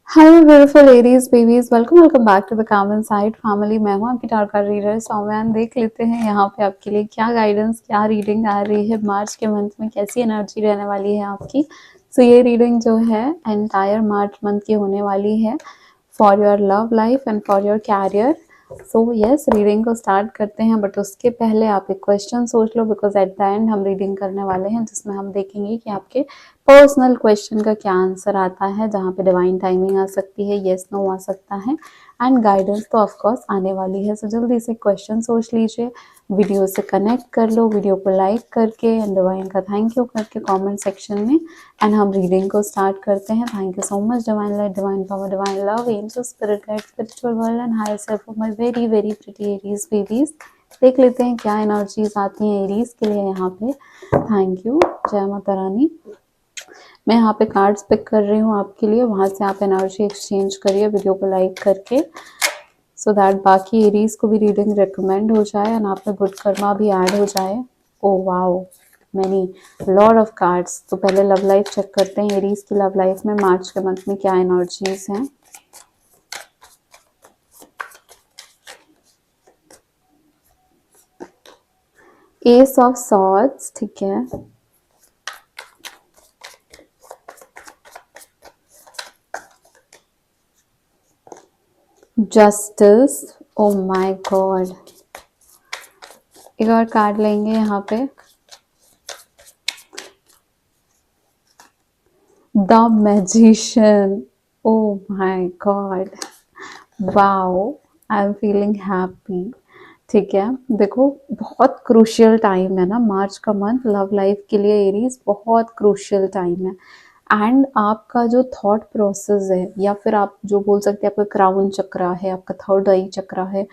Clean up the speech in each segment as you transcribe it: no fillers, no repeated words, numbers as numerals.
Hello beautiful Aries babies, welcome back to the calm inside family. मैं हूँ आपकी target card reader सौम्यान। देख लेते हैं यहाँ पे आपके लिए क्या गाइडेंस, क्या रीडिंग आ रही है मार्च के मंथ में, कैसी एनर्जी रहने वाली है आपकी। सो ये रीडिंग जो है एंटायर मार्च मंथ की होने वाली है for your love life and for your career. So yes, reading को स्टार्ट करते हैं, बट उसके पहले आप एक क्वेश्चन सोच लो, बिकॉज एट द एंड हम रीडिंग करने वाले हैं जिसमें हम देखेंगे कि आपके पर्सनल क्वेश्चन का क्या आंसर आता है, जहाँ पे डिवाइन टाइमिंग आ सकती है, येस नो आ सकता है, एंड गाइडेंस तो ऑफकोर्स आने वाली है। सो जल्दी से क्वेश्चन सोच लीजिए, वीडियो से कनेक्ट कर लो, वीडियो को लाइक करके एंड डिवाइन का थैंक यू करके कमेंट सेक्शन में, एंड हम रीडिंग को स्टार्ट करते हैं। Thank you so much divine light, divine power, divine love, angel spirit guide, spiritual world and higher self of my very very pretty Aries babies. देख लेते हैं क्या एनर्जीज आती हैं एरीज के लिए यहाँ पे। थैंक यू, जय माता रानी। मैं यहाँ पे कार्ड्स पिक कर रही हूँ आपके लिए, वहां से आप एनर्जी एक्सचेंज करिए वीडियो को लाइक करके, सो दैट बाकी एरीज को भी रीडिंग रिकमेंड हो जाए एंड आप में गुड कर्मा भी ऐड हो जाए। Oh wow, many Lord of cards. तो पहले लव लाइफ चेक करते हैं, एरीज की लव लाइफ में मार्च के मंथ में क्या एनर्जीज हैं। एस ऑफ सॉर्ड्स, ठीक है। Justice, oh my God. एक और कार्ड लेंगे यहाँ पे, the magician. Oh my God, wow, I am feeling happy. ठीक है, देखो बहुत क्रूशियल टाइम है ना मार्च का मंथ लव लाइफ के लिए एरीज, बहुत क्रूशियल टाइम है। एंड आपका जो थॉट प्रोसेस है, या फिर आप जो बोल सकते हैं आपका क्राउन चक्रा है, आपका थर्ड आई चक्रा है,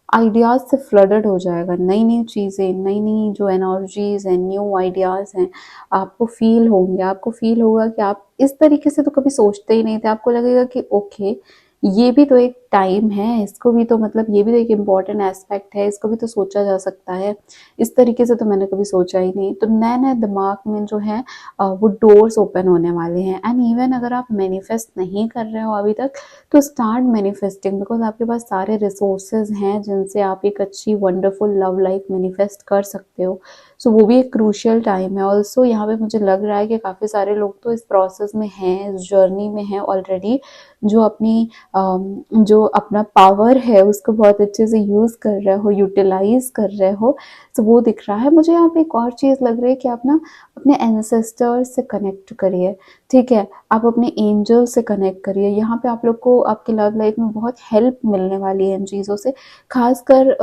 आइडियाज से फ्लडेड हो जाएगा। नई नई चीज़ें, नई नई जो एनर्जीज हैं, न्यू आइडियाज हैं, आपको फील होंगे। आपको फील होगा कि आप इस तरीके से तो कभी सोचते ही नहीं थे। आपको लगेगा कि ओके, ये भी तो एक टाइम है, इसको भी तो मतलब ये भी तो एक इम्पॉर्टेंट एस्पेक्ट है, इसको भी तो सोचा जा सकता है। इस तरीके से तो मैंने कभी सोचा ही नहीं। तो नए नए दिमाग में जो है वो डोर्स ओपन होने वाले हैं। एंड इवन अगर आप मैनिफेस्ट नहीं कर रहे हो अभी तक, तो स्टार्ट मैनिफेस्टिंग, बिकॉज आपके पास सारे रिसोर्सेज हैं जिनसे आप एक अच्छी वंडरफुल लव लाइफ मैनिफेस्ट कर सकते हो। सो वो भी एक क्रूशियल टाइम है। ऑल्सो यहाँ पे मुझे लग रहा है कि काफ़ी सारे लोग तो इस प्रोसेस में हैं, इस जर्नी में हैं ऑलरेडी, जो अपनी जो अपना पावर है उसको बहुत अच्छे से यूज़ कर रहे हो, यूटिलाइज कर रहे हो। तो वो दिख रहा है मुझे। यहाँ पे एक और चीज़ लग रही है कि आप ना अपने एंसेस्टर्स से कनेक्ट करिए, ठीक है। आप अपने एंजल से कनेक्ट करिए। यहाँ पे आप लोग को आपकी लव लाइफ में बहुत हेल्प मिलने वाली है इन चीज़ों से। खासकर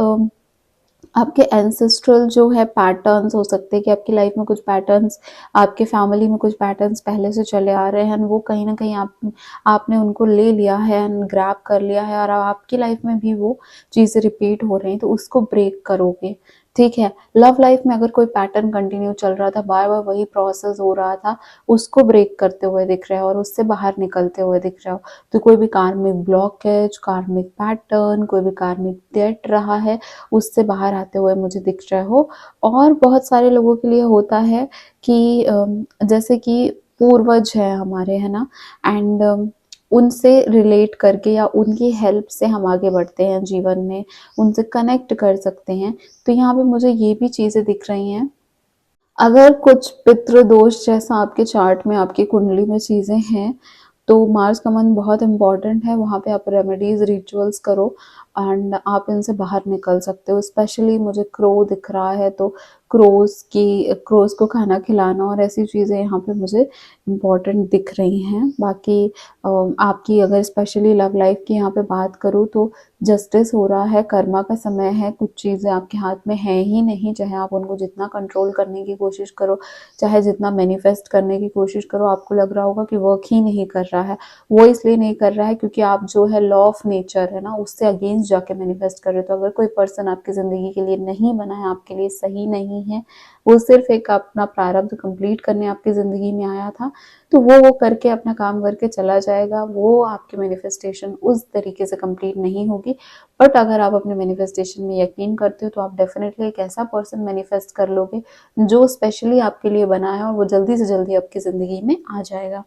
आपके एंसेस्ट्रल जो है पैटर्न्स हो सकते हैं, कि आपकी लाइफ में कुछ पैटर्न्स, आपके फैमिली में कुछ पैटर्न्स पहले से चले आ रहे हैं, वो कहीं ना कहीं आपने उनको ले लिया है एंड ग्रैब कर लिया है, और आपकी लाइफ में भी वो चीज़ें रिपीट हो रही हैं, तो उसको ब्रेक करोगे, ठीक है। लव लाइफ में अगर कोई पैटर्न कंटिन्यू चल रहा था, बार बार वही प्रोसेस हो रहा था, उसको ब्रेक करते हुए दिख रहे हो और उससे बाहर निकलते हुए दिख रहे हो। तो कोई भी कार्मिक ब्लॉकेज, कार्मिक पैटर्न, कोई भी कार्मिक डेट रहा है, उससे बाहर आते हुए मुझे दिख रहे हो। और बहुत सारे लोगों के लिए होता है कि जैसे कि पूर्वज है हमारे, है ना, एंड उनसे रिलेट करके या उनकी हेल्प से हम आगे बढ़ते हैं जीवन में, उनसे कनेक्ट कर सकते हैं। तो यहाँ पे मुझे ये भी चीज़ें दिख रही हैं। अगर कुछ पितृ दोष जैसा आपके चार्ट में, आपकी कुंडली में चीज़ें हैं, तो मार्च का मंथ बहुत इंपॉर्टेंट है। वहाँ पे आप रेमेडीज, रिचुअल्स करो एंड आप इनसे बाहर निकल सकते हो। स्पेशली मुझे क्रो दिख रहा है, तो क्रोज को खाना खिलाना और ऐसी चीज़ें यहाँ पे मुझे इम्पॉर्टेंट दिख रही हैं। बाकी आपकी अगर स्पेशली लव लाइफ की यहाँ पे बात करूँ, तो जस्टिस हो रहा है, कर्मा का समय है। कुछ चीज़ें आपके हाथ में है ही नहीं, चाहे आप उनको जितना कंट्रोल करने की कोशिश करो, चाहे जितना मैनिफेस्ट करने की कोशिश करो, आपको लग रहा होगा कि वर्क ही नहीं कर रहा है। वो इसलिए नहीं कर रहा है क्योंकि आप जो है लॉ ऑफ नेचर है ना, उससे अगेंस्ट जाके मैनिफेस्ट कर रहे हो। तो अगर कोई पर्सन आपकी ज़िंदगी के लिए नहीं बना है, आपके लिए सही नहीं है, वो सिर्फ एक अपना प्रारब्ध कंप्लीट करने आपकी ज़िंदगी में आया था, तो वो करके अपना काम करके चला जाएगा। वो आपकी मैनिफेस्टेशन उस तरीके से कंप्लीट नहीं होगी। बट अगर आप अपने मैनिफेस्टेशन में यकीन करते हो, तो आप डेफिनेटली एक ऐसा पर्सन मैनिफेस्ट कर लोगे जो स्पेशली आपके लिए बना है, और वो जल्दी से जल्दी आपकी ज़िंदगी में आ जाएगा।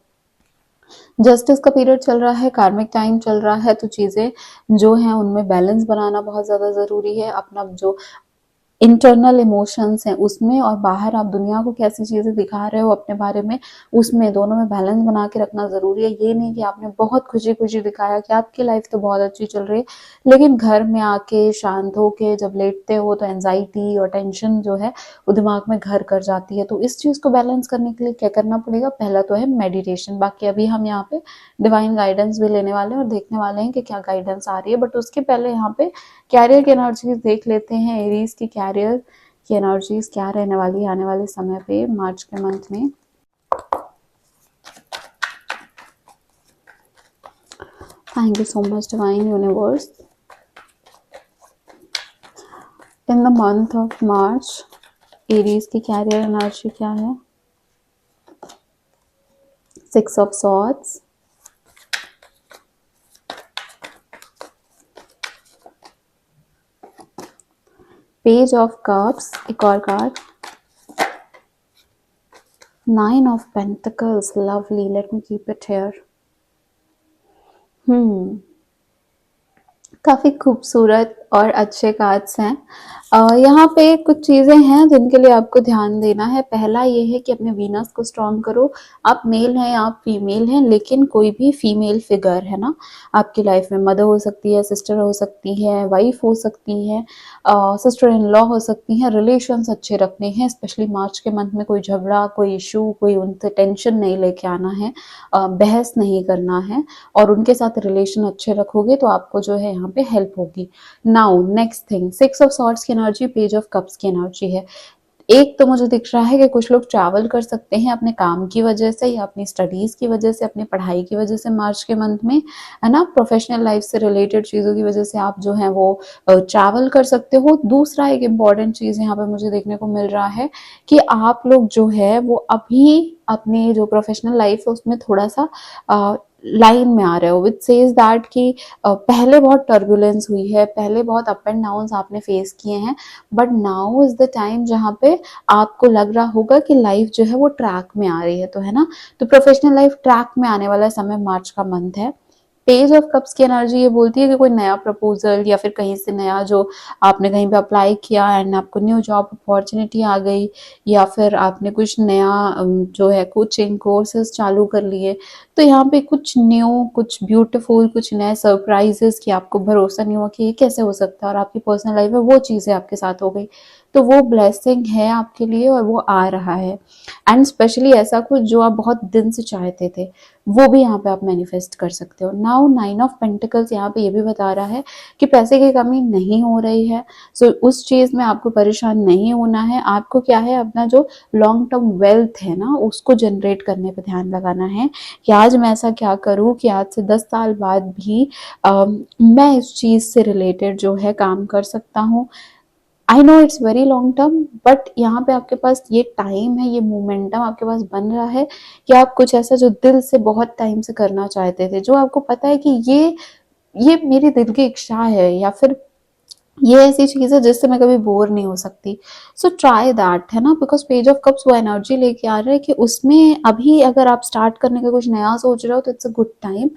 जस्टिस का पीरियड चल रहा है, कार्मिक टाइम चल रहा है, तो चीज़ें जो हैं उनमें बैलेंस बनाना बहुत ज़्यादा ज़रूरी है। अपना जो इंटरनल इमोशंस हैं उसमें और बाहर आप दुनिया को कैसी चीज़ें दिखा रहे हो अपने बारे में, उसमें दोनों में बैलेंस बना के रखना ज़रूरी है। ये नहीं कि आपने बहुत खुशी-खुशी दिखाया कि आपकी लाइफ तो बहुत अच्छी चल रही है, लेकिन घर में आके शांत होके जब लेटते हो तो एंग्ज़ायटी और टेंशन जो है वो दिमाग में घर कर जाती है। तो इस चीज़ को बैलेंस करने के लिए क्या करना पड़ेगा? पहला तो है मेडिटेशन। बाकी अभी हम यहाँ पे डिवाइन गाइडेंस भी लेने वाले हैं और देखने वाले हैं कि क्या गाइडेंस आ रही है। बट उसके पहले यहाँ पे कैरियर की एनर्जीज देख लेते हैं। एरीज की कैरियर की एनर्जीज क्या रहने वाली है आने वाले समय पे मार्च के मंथ में। Thank you so much divine universe. In the month of March Aries की कैरियर एनर्जी क्या है? 6 of swords, page of cups, एक और card, 9 of pentacles, lovely, let me keep it here. काफ़ी खूबसूरत और अच्छे कार्ड्स हैं। यहाँ पे कुछ चीज़ें हैं जिनके लिए आपको ध्यान देना है। पहला ये है कि अपने वीनस को स्ट्रॉन्ग करो। आप मेल हैं, आप फीमेल हैं, लेकिन कोई भी फीमेल फिगर है ना आपकी लाइफ में, मदर हो सकती है, सिस्टर हो सकती है, वाइफ हो सकती है, सिस्टर इन लॉ हो सकती हैं। रिलेशंस अच्छे रखने हैं, स्पेशली मार्च के मंथ में कोई झगड़ा, कोई इशू, कोई उनसे टेंशन नहीं लेके आना है, बहस नहीं करना है, और उनके साथ रिलेशन अच्छे रखोगे तो आपको जो है यहाँ पे हेल्प होगी। Now next thing, 6 of swords की एनर्जी, पेज ऑफ कप्स की एनर्जी है। एक तो मुझे दिख रहा है कि कुछ लोग ट्रैवल कर सकते हैं अपने काम की वजह से या अपनी स्टडीज की वजह से, अपनी पढ़ाई की वजह से मार्च के मंथ में, है ना, प्रोफेशनल लाइफ से रिलेटेड चीज़ों की वजह से आप जो है वो ट्रैवल कर सकते हो। दूसरा एक इम्पॉर्टेंट चीज़ यहाँ पे मुझे देखने को मिल रहा है कि आप लोग जो है वो अभी अपनी जो प्रोफेशनल लाइफ है उसमें थोड़ा सा लाइन में आ रहे हो, विच सेज दैट कि पहले बहुत टर्बुलेंस हुई है, पहले बहुत अप एंड डाउन्स आपने फेस किए हैं, but now is the time जहाँ पे आपको लग रहा होगा कि लाइफ जो है वो ट्रैक में आ रही है, तो है ना, तो प्रोफेशनल लाइफ ट्रैक में आने वाला समय मार्च का मंथ है। पेज ऑफ कप्स की एनर्जी ये बोलती है कि कोई नया प्रपोजल या फिर कहीं से नया जो आपने कहीं पे अप्लाई किया एंड आपको न्यू जॉब अपॉर्चुनिटी आ गई, या फिर आपने कुछ नया जो है कोचिंग कोर्सेज चालू कर लिए, तो यहाँ पे कुछ न्यू, कुछ ब्यूटीफुल, कुछ नए सरप्राइजेस कि आपको भरोसा नहीं हुआ कि ये कैसे हो सकता है, और आपकी पर्सनल लाइफ में वो चीज़ें आपके साथ हो गई, तो वो ब्लेसिंग है आपके लिए और वो आ रहा है। एंड स्पेशली ऐसा कुछ जो आप बहुत दिन से चाहते थे वो भी यहाँ पे आप मैनिफेस्ट कर सकते हो। नाउ 9 ऑफ पेंटिकल्स यहाँ पे ये भी बता रहा है कि पैसे की कमी नहीं हो रही है, सो उस चीज़ में आपको परेशान नहीं होना है। आपको क्या है, अपना जो लॉन्ग टर्म वेल्थ है ना उसको जनरेट करने पे ध्यान लगाना है कि आज मैं ऐसा क्या करूँ कि आज से 10 साल बाद भी मैं इस चीज़ से रिलेटेड जो है काम कर सकता हूँ। I know it's very long term, but यहाँ पे आपके पास ये टाइम है, ये मोमेंटम आपके पास बन रहा है कि आप कुछ ऐसा जो दिल से बहुत टाइम से करना चाहते थे, जो आपको पता है कि ये मेरी दिल की इच्छा है, या फिर ये ऐसी चीज़ है जिससे मैं कभी बोर नहीं हो सकती। सो ट्राई दैट, है ना, बिकॉज पेज ऑफ कप्स वो एनर्जी लेके आ रहा है कि उसमें अभी अगर आप स्टार्ट करने का कुछ नया सोच रहे हो तो it's a good time,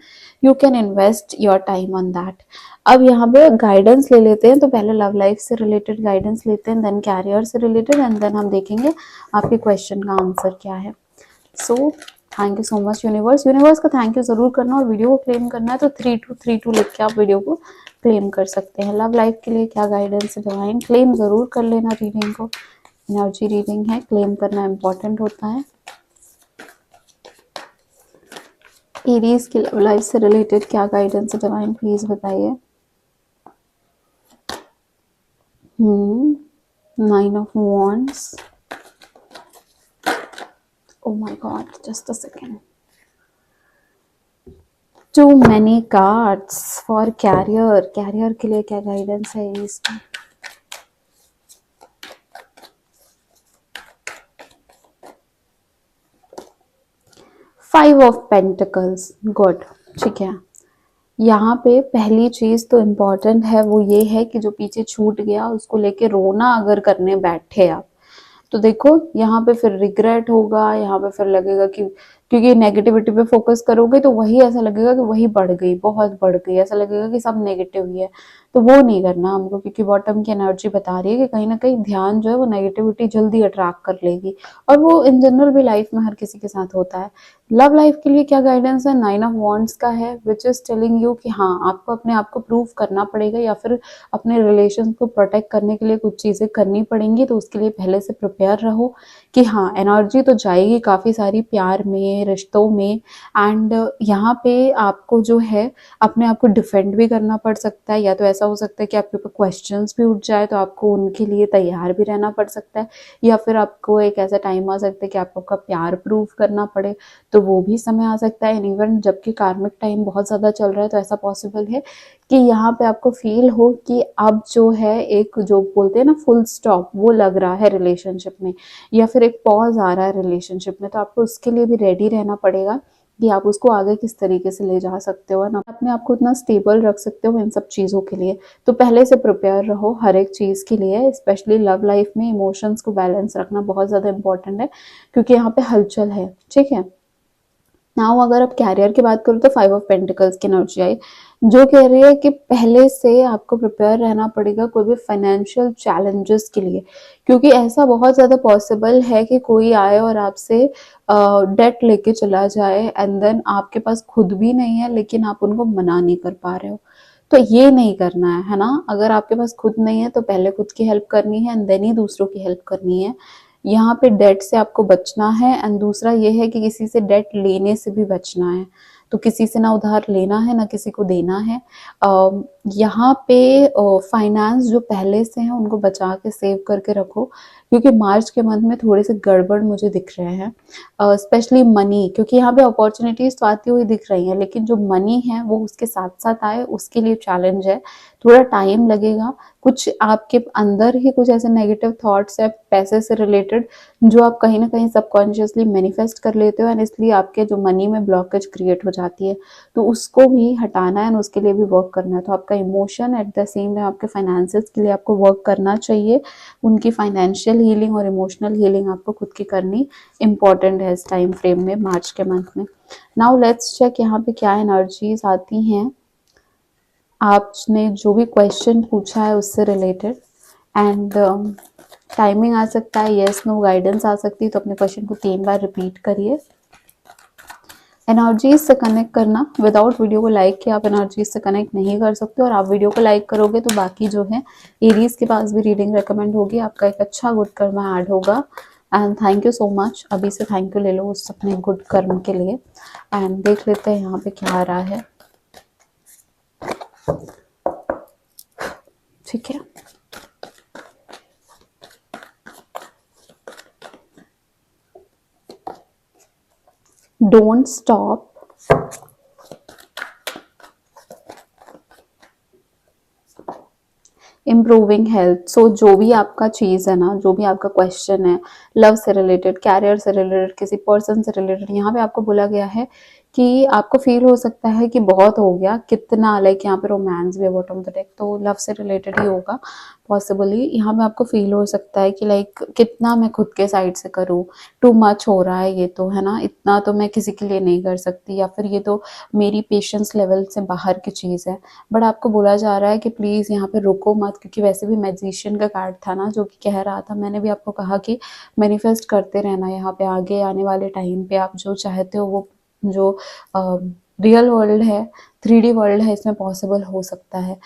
you can invest your time on that. अब यहाँ पे गाइडेंस ले लेते हैं, तो पहले लव लाइफ से रिलेटेड गाइडेंस लेते हैं, देन कैरियर से रिलेटेड, एंड देन हम देखेंगे आपके क्वेश्चन का आंसर क्या है। So thank you so much universe. Universe का थैंक यू जरूर करना, और वीडियो को क्लेम करना है तो 3232 लिख के आप वीडियो को क्लेम कर सकते हैं। लव लाइफ के लिए क्या गाइडेंस है डिवाइन, क्लेम जरूर कर लेना रीडिंग को। एनर्जी रीडिंग है, क्लेम करना इम्पोर्टेंट होता है। एरीज की लव लाइफ से रिलेटेड क्या गाइडेंस है डिवाइन, प्लीज बताइए। 9 of wands, oh my god, just a second, too many cards for career. Career के लिए क्या गाइडेंस है इसका? 5 ऑफ पेंटिकल्स, गुड, ठीक है। यहाँ पे पहली चीज तो इम्पोर्टेंट है, वो ये है कि जो पीछे छूट गया उसको लेके रोना अगर करने बैठे आप, तो देखो यहाँ पे फिर रिग्रेट होगा, यहाँ पे फिर लगेगा कि क्योंकि नेगेटिविटी पे फोकस करोगे तो वही ऐसा लगेगा कि वही बढ़ गई, बहुत बढ़ गई, ऐसा लगेगा कि सब नेगेटिव ही है। तो वो नहीं करना हमको, क्योंकि बॉटम की एनर्जी बता रही है कि कहीं ना कहीं ध्यान जो है वो नेगेटिविटी जल्दी अट्रैक्ट कर लेगी, और वो इन जनरल भी लाइफ में हर किसी के साथ होता है। लव लाइफ के लिए क्या गाइडेंस है, 9 ऑफ वॉन्ड्स का है, विच इज टेलिंग यू कि हाँ आपको अपने आप को प्रूव करना पड़ेगा, या फिर अपने रिलेशन को प्रोटेक्ट करने के लिए कुछ चीजें करनी पड़ेंगी, तो उसके लिए पहले से प्रिपेयर रहो कि हाँ एनर्जी तो जाएगी काफी सारी प्यार में, रिश्तों में, एंड यहाँ पे आपको जो है अपने आप को डिफेंड भी करना पड़ सकता है, या तो ऐसा हो सकता है कि आपके ऊपर क्वेश्चंस भी उठ जाए तो आपको उनके लिए तैयार भी रहना पड़ सकता है, या फिर आपको एक ऐसा टाइम आ सकता है कि आपको आपका प्यार प्रूव करना पड़े, तो वो भी समय आ सकता है। इवन जबकि कार्मिक टाइम बहुत ज़्यादा चल रहा है तो ऐसा पॉसिबल है कि यहाँ पे आपको फील हो कि अब जो है एक जो बोलते हैं ना फुल स्टॉप, वो लग रहा है रिलेशनशिप में, या फिर एक पॉज आ रहा है रिलेशनशिप में, तो आपको उसके लिए भी रेडी रहना पड़ेगा कि आप उसको आगे किस तरीके से ले जा सकते हो, है ना, अपने आप को इतना स्टेबल रख सकते हो इन सब चीज़ों के लिए। तो पहले से प्रिपेयर रहो हर एक चीज़ के लिए, स्पेशली लव लाइफ में इमोशंस को बैलेंस रखना बहुत ज़्यादा इंपॉर्टेंट है, क्योंकि यहाँ पे हलचल है, ठीक है। नाउ अगर आप कैरियर की बात करो तो 5 ऑफ पेंटिकल्स की एनर्जी आई, जो कह रही है कि पहले से आपको प्रिपेयर रहना पड़ेगा कोई भी फाइनेंशियल चैलेंजेस के लिए, क्योंकि ऐसा बहुत ज़्यादा पॉसिबल है कि कोई आए और आपसे डेट लेके चला जाए, एंड देन आपके पास खुद भी नहीं है लेकिन आप उनको मना नहीं कर पा रहे हो। तो ये नहीं करना है ना, अगर आपके पास खुद नहीं है तो पहले खुद की हेल्प करनी है एंड देन ही दूसरों की हेल्प करनी है। यहाँ पे डेट से आपको बचना है, एंड दूसरा ये है कि किसी से डेट लेने से भी बचना है, तो किसी से ना उधार लेना है ना किसी को देना है। यहाँ पे फाइनेंस जो पहले से हैं उनको बचा के सेव करके रखो, क्योंकि मार्च के मंथ में थोड़े से गड़बड़ मुझे दिख रहे हैं, स्पेशली मनी, क्योंकि यहाँ पे अपॉर्चुनिटीज तो आती हुई दिख रही हैं लेकिन जो मनी है वो उसके साथ साथ आए उसके लिए चैलेंज है, थोड़ा टाइम लगेगा। कुछ आपके अंदर ही कुछ ऐसे नेगेटिव थॉट्स है पैसे से रिलेटेड, जो आप कहीं ना कहीं सबकॉन्शियसली मैनिफेस्ट कर लेते हो, एंड इसलिए आपके जो मनी में ब्लॉकेज क्रिएट हो जाती है, तो उसको भी हटाना है एंड उसके लिए भी वर्क करना है। तो आपका emotion at the same time आपके फाइनेंसेस के लिए आपको वर्क करना चाहिए, उनकी फाइनेंशियल हीलिंग और इमोशनल हीलिंग आपको खुद की करनी इंपॉर्टेंट है इस टाइम फ्रेम में, मार्च के मंथ में। नाउ लेट्स चेक यहाँ पे क्या एनर्जीज आती हैं आपने जो भी क्वेश्चन पूछा है उससे रिलेटेड, एंड टाइमिंग आ सकता है, येस नो गाइडेंस आ सकती है, तो अपने क्वेश्चन को 3 बार रिपीट करिए। एनर्जीज से कनेक्ट करना, विदाउट वीडियो को लाइक किया आप एनर्जीज से कनेक्ट नहीं कर सकते, और आप वीडियो को लाइक करोगे तो बाकी जो है एरीज के पास भी रीडिंग रेकमेंड होगी, आपका एक अच्छा गुड कर्मा ऐड होगा। And thank you so much, अभी से थैंक यू ले लो उस अपने गुड कर्म के लिए। एंड देख लेते हैं यहाँ पे क्या आ रहा है, ठीक है। Don't stop, improving health. So जो भी आपका चीज़ है ना, जो भी आपका क्वेश्चन है, लव से रिलेटेड, कैरियर से रिलेटेड, किसी पर्सन से रिलेटेड, यहाँ पे आपको बोला गया है कि आपको फील हो सकता है कि बहुत हो गया, कितना, लाइक यहाँ पे रोमांस भी है बॉटम ऑफ द डेक, तो लव से रिलेटेड ही होगा पॉसिबली। यहाँ पे आपको फील हो सकता है कि लाइक कितना मैं खुद के साइड से करूँ, टू मच हो रहा है ये तो, है ना, इतना तो मैं किसी के लिए नहीं कर सकती, या फिर ये तो मेरी पेशेंस लेवल से बाहर की चीज़ है। बट आपको बोला जा रहा है कि प्लीज़ यहाँ पे रुको मत, क्योंकि वैसे भी मैजिशियन का कार्ड था ना जो कि कह रहा था, मैंने भी आपको कहा कि मैनिफेस्ट करते रहना, यहाँ पे आगे आने वाले टाइम पे आप जो चाहते हो वो जो रियल वर्ल्ड है, 3D वर्ल्ड है, इसमें पॉसिबल हो सकता है।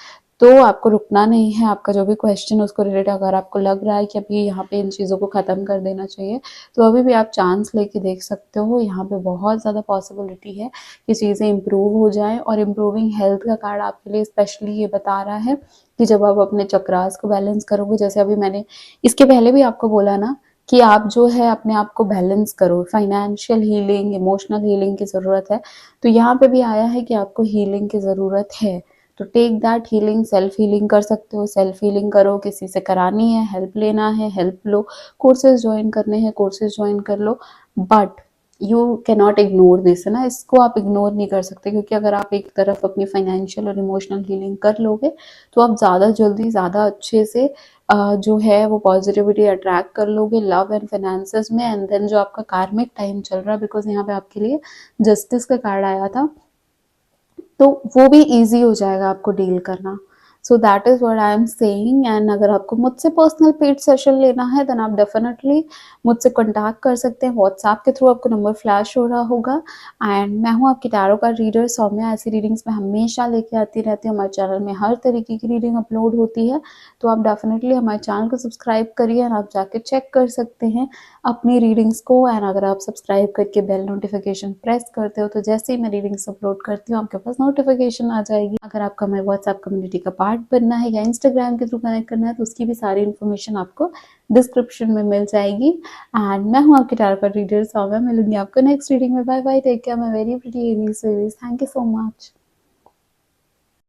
तो आपको रुकना नहीं है, आपका जो भी क्वेश्चन उसको रिलेटेड अगर आपको लग रहा है कि अभी यहाँ पे इन चीज़ों को ख़त्म कर देना चाहिए, तो अभी भी आप चांस लेके देख सकते हो। यहाँ पे बहुत ज़्यादा पॉसिबिलिटी है कि चीज़ें इम्प्रूव हो जाएं, और इम्प्रूविंग हेल्थ का कार्ड आपके लिए स्पेशली ये बता रहा है कि जब आप अपने चक्रास को बैलेंस करोगे, जैसे अभी मैंने इसके पहले भी आपको बोला ना कि आप जो है अपने आप को बैलेंस करो, फाइनेंशियल हीलिंग, इमोशनल हीलिंग की ज़रूरत है, तो यहाँ पे भी आया है कि आपको हीलिंग की ज़रूरत है, तो take that healing, self healing कर सकते हो, सेल्फ हीलिंग करो, किसी से करानी है, हेल्प लेना है, हेल्प लो, कोर्सेज ज्वाइन करने हैं, कोर्सेज ज्वाइन कर लो, but you can not ignore this, है ना, इसको आप इग्नोर नहीं कर सकते, क्योंकि अगर आप एक तरफ अपनी फाइनेंशियल और इमोशनल हीलिंग कर लोगे तो आप ज़्यादा जल्दी ज़्यादा अच्छे से जो है वो पॉजिटिविटी अट्रैक्ट कर लोगे लव एंड फाइनेंसेस में। एंड देन जो आपका कार्मिक टाइम चल रहा है, बिकॉज यहाँ पे आपके लिए जस्टिस का कार्ड आया था, तो वो भी ईजी हो जाएगा आपको डील करना। So that is what I am saying. And अगर आपको मुझसे पर्सनल पेड सेशन लेना है देन आप डेफिनेटली मुझसे कॉन्टैक्ट कर सकते हैं। व्हाट्सएप के थ्रू आपको नंबर फ्लैश हो रहा होगा। एंड मैं हूँ आपकी टैरो का रीडर सौम्या। ऐसी रीडिंग्स मैं हमेशा लेके आती रहती हूँ। हमारे चैनल में हर तरीके की रीडिंग अपलोड होती है, तो आप डेफिनेटली हमारे चैनल को सब्सक्राइब करिए और आप जाके चेक कर सकते हैं अपनी रीडिंग्स को। एंड अगर आप सब्सक्राइब करके बेल नोटिफिकेशन प्रेस करते हो तो जैसे ही मैं रीडिंग्स अपलोड करती हूँ आपके पास नोटिफिकेशन आ जाएगी। अगर आपका हमारे व्हाट्सएप कम्युनिटी का पार्ट बनना है या इंस्टाग्राम के थ्रू कनेक्ट करना है तो उसकी भी सारी इन्फॉर्मेशन आपको डिस्क्रिप्शन में मिल जाएगी। एंड मैं हूँ आपकी टारगेट रीडर सौम्या। मिलूंगी आपको नेक्स्ट रीडिंग में। बाय बाय, टेक केयर, मैं very pretty Aries. Thank you so much.